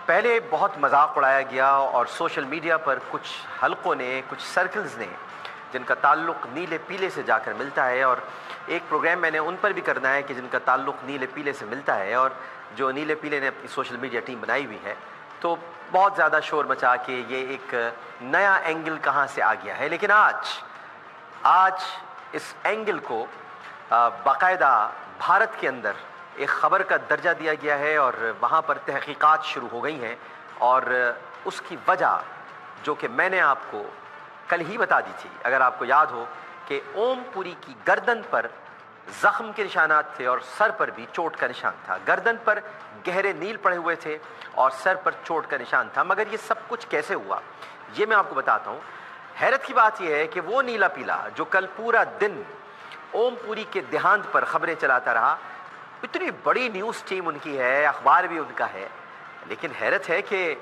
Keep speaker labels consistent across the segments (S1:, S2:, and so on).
S1: پہلے بہت مذاق اڑایا گیا اور سوشل میڈیا پر کچھ حلقوں نے، کچھ سرکلز نے، جن کا تعلق نیلے پیلے سے جا کر ملتا ہے، اور ایک پروگرام میں نے ان پر بھی کرنا ہے کہ جن کا تعلق نیلے پیلے سے ملتا ہے، اور جو نیلے پیلے نے اپنی سوشل میڈیا ٹیم بنائی ہوئی ہے، تو بہت زیادہ شور مچا کہ یہ ایک نیا اینگل کہاں سے آ گیا ہے۔ لیکن آج اس اینگل کو باقاعدہ بھارت کے اندر ایک خبر کا درجہ دیا گیا ہے، اور وہاں پر تحقیقات شروع ہو گئی ہیں، اور اس کی وجہ جو کہ میں نے آپ کو کل ہی بتا دی تھی، اگر آپ کو یاد ہو، کہ اوم پوری کی گردن پر زخم کے نشانات تھے اور سر پر بھی چوٹ کا نشان تھا۔ گردن پر گہرے نیل پڑے ہوئے تھے اور سر پر چوٹ کا نشان تھا، مگر یہ سب کچھ کیسے ہوا یہ میں آپ کو بتاتا ہوں۔ حیرت کی بات یہ ہے کہ وہ نیلا پیلا جو کل پورا دن اوم پوری کے دیہانت پر خبریں چلاتا رہا، اتنی بڑی نیوز ٹیم ان کی ہے، اخبار بھی ان کا ہے، لیکن حیرت ہے کہ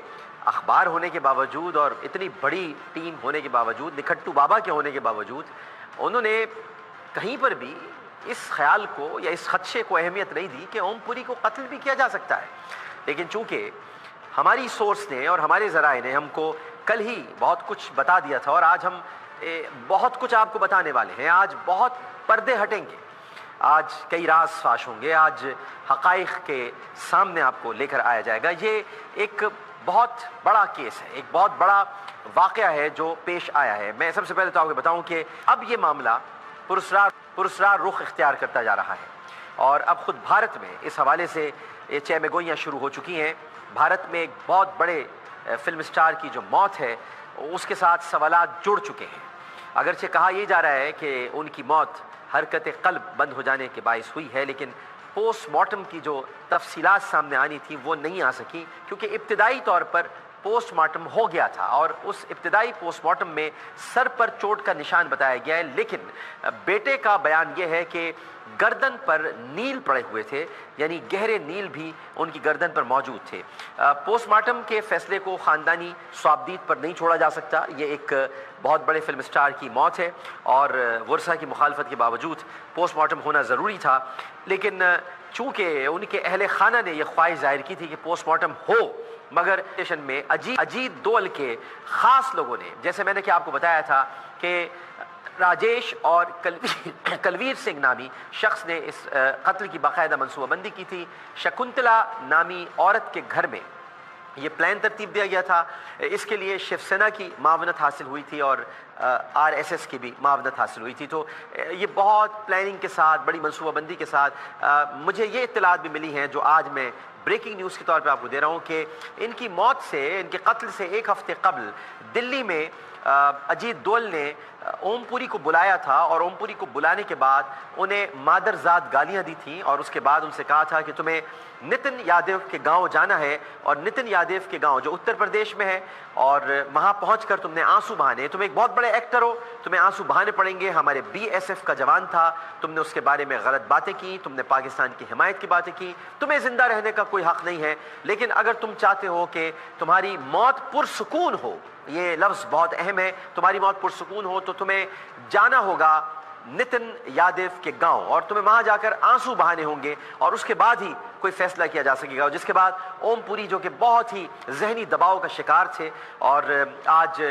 S1: اخبار ہونے کے باوجود اور اتنی بڑی ٹیم ہونے کے باوجود، نکھٹو بابا کے ہونے کے باوجود، انہوں نے کہیں پر بھی اس خیال کو یا اس خدشے کو اہمیت نہیں دی کہ اوم پوری کو قتل بھی کیا جا سکتا ہے۔ لیکن چونکہ ہماری سورس نے اور ہمارے ذرائع نے ہم کو کل ہی بہت کچھ بتا دیا تھا، اور آج ہم بہت کچھ آپ کو بتانے والے ہیں۔ آج بہت پردے ہٹیں گے، آج کئی راز فاش ہوں گے، آج حقائق کے سامنے آپ کو لے کر آیا جائے گا۔ یہ ایک بہت بڑا کیس ہے، ایک بہت بڑا واقعہ ہے جو پیش آیا ہے۔ میں سب سے پہلے تو آپ کو بتاؤں کہ اب یہ معاملہ پراسرار رخ اختیار کرتا جا رہا ہے، اور اب خود بھارت میں اس حوالے سے یہ چہمے گوئیاں شروع ہو چکی ہیں۔ بھارت میں ایک بہت بڑے فلم اسٹار کی جو موت ہے، اس کے ساتھ سوالات جڑ چکے ہیں۔ اگرچہ کہا یہ جا رہا ہے کہ ان کی موت حرکت قلب بند ہو جانے کے باعث ہوئی ہے، لیکن پوسٹ مارٹم کی جو تفصیلات سامنے آنی تھی وہ نہیں آ سکی، کیونکہ ابتدائی طور پر پوسٹ مارٹم ہو گیا تھا، اور اس ابتدائی پوسٹ مارٹم میں سر پر چوٹ کا نشان بتایا گیا ہے، لیکن بیٹے کا بیان یہ ہے کہ گردن پر نیل پڑے ہوئے تھے، یعنی گہرے نیل بھی ان کی گردن پر موجود تھے۔ پوسٹ مارٹم کے فیصلے کو خاندانی صوابدید پر نہیں چھوڑا جا سکتا۔ یہ ایک بہت بڑے فلم اسٹار کی موت ہے، اور ورثہ کی مخالفت کے باوجود پوسٹ مارٹم ہونا ضروری تھا، لیکن چونکہ ان کے اہل خانہ نے یہ خواہش ظاہر کی تھی کہ پوسٹ مارٹم ہو، مگر اسٹیشن میں اجیت دول کے خاص لوگوں نے، جیسے میں نے کہ آپ کو بتایا تھا کہ راجیش اور کلویر سنگھ نامی شخص نے اس قتل کی باقاعدہ منصوبہ بندی کی تھی۔ شکنتلا نامی عورت کے گھر میں یہ پلان ترتیب دیا گیا تھا، اس کے لیے شیو سینا کی معاونت حاصل ہوئی تھی، اور RSS کی بھی معاونت حاصل ہوئی تھی۔ تو یہ بہت پلاننگ کے ساتھ، بڑی منصوبہ بندی کے ساتھ مجھے یہ اطلاعات بھی ملی ہیں جو آج میں بریکنگ نیوز کے طور پہ آپ کو دے رہا ہوں، کہ ان کی موت سے، ان کے قتل سے ایک ہفتے قبل دلی میں اجیت دول نے اوم پوری کو بلایا تھا، اور اوم پوری کو بلانے کے بعد انہیں مادر ذات گالیاں دی تھیں، اور اس کے بعد ان سے کہا تھا کہ تمہیں نتن یادو کے گاؤں جانا ہے، اور نتن یادو کے گاؤں جو اتر پردیش میں ہے، اور وہاں پہنچ کر تم نے آنسو بہانے، تم ایک بہت بڑے ایکٹر ہو، تمہیں آنسو بہانے پڑیں گے، ہمارے BSF کا جوان تھا، تم نے اس کے بارے میں غلط باتیں کی، تم نے پاکستان کی حمایت کی باتیں کی، تمہیں زندہ رہنے کا کوئی حق نہیں ہے، لیکن اگر تم چاہتے ہو کہ تمہاری موت پرسکون ہو، یہ لفظ بہت اہم ہے، تمہاری موت پرسکون ہو، تو تمہیں جانا ہوگا نتن یادو کے گاؤں، اور تمہیں وہاں جا کر آنسو بہانے ہوں گے، اور اس کے بعد ہی کوئی فیصلہ کیا جا سکے گا۔ جس کے بعد اوم پوری، جو کہ بہت ہی ذہنی دباؤ کا شکار تھے، اور آج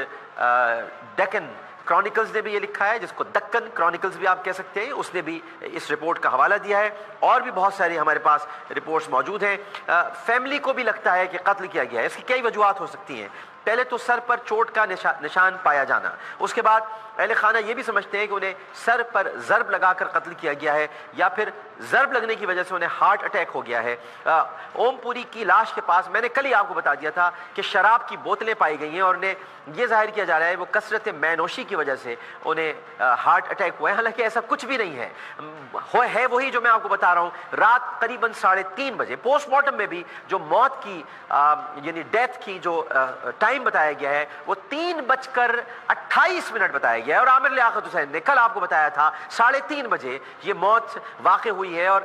S1: ڈیکن کرونیکلز نے بھی یہ لکھا ہے، جس کو دکن کرونیکلز بھی آپ کہہ سکتے ہیں، اس نے بھی اس رپورٹ کا حوالہ دیا ہے، اور بھی بہت ساری ہمارے پاس رپورٹس موجود ہیں۔ فیملی کو بھی لگتا ہے کہ قتل کیا گیا ہے، اس کی کئی وجوہات ہو سکتی ہیں۔ پہلے تو سر پر چوٹ کا نشان پایا جانا، اس کے بعد اہل خانہ یہ بھی سمجھتے ہیں کہ انہیں سر پر ضرب لگا کر قتل کیا گیا ہے، یا پھر ضرب لگنے کی وجہ سے انہیں ہارٹ اٹیک ہو گیا ہے۔ اوم پوری کی لاش کے پاس میں نے کل ہی آپ کو بتا دیا تھا کہ شراب کی بوتلیں پائی گئی ہیں، اور انہیں یہ ظاہر کیا جا رہا ہے وہ کثرت مے نوشی کی وجہ سے انہیں ہارٹ اٹیک ہوا ہے، حالانکہ ایسا کچھ بھی نہیں ہے۔ ہے وہی جو میں آپ کو بتا رہا ہوں، رات قریباً 3:30 بجے پوسٹ مارٹم میں بھی جو موت کی یعنی ڈیتھ کی جو ٹائم بتایا گیا ہے وہ 3:28 بتایا گیا ہے، اور عامر لیاقت حسین نے کل آپ کو بتایا تھا 3:30 بجے یہ موت واقع ہوئی ہوئی ہے اور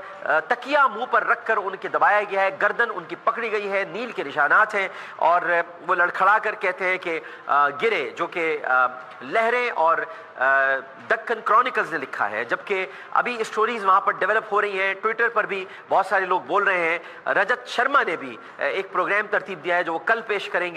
S1: تکیہ منہ پر رکھ کر ان کے دبایا گیا ہے, گردن ان کی پکڑی گئی ہے, نیل کے نشانات ہیں, اور وہ لڑکھڑا کر کہتے ہیں کہ گرے, جو کہ لہریں اور دکن کرونیکلز نے لکھا ہے, جبکہ ابھی اسٹوریز وہاں پر ڈیولپ ہو رہی ہیں. ٹویٹر پر بھی بہت سارے لوگ بول رہے ہیں. رجت شرما نے بھی ایک پروگرام ترتیب دیا ہے جو وہ کل پیش کریں گے.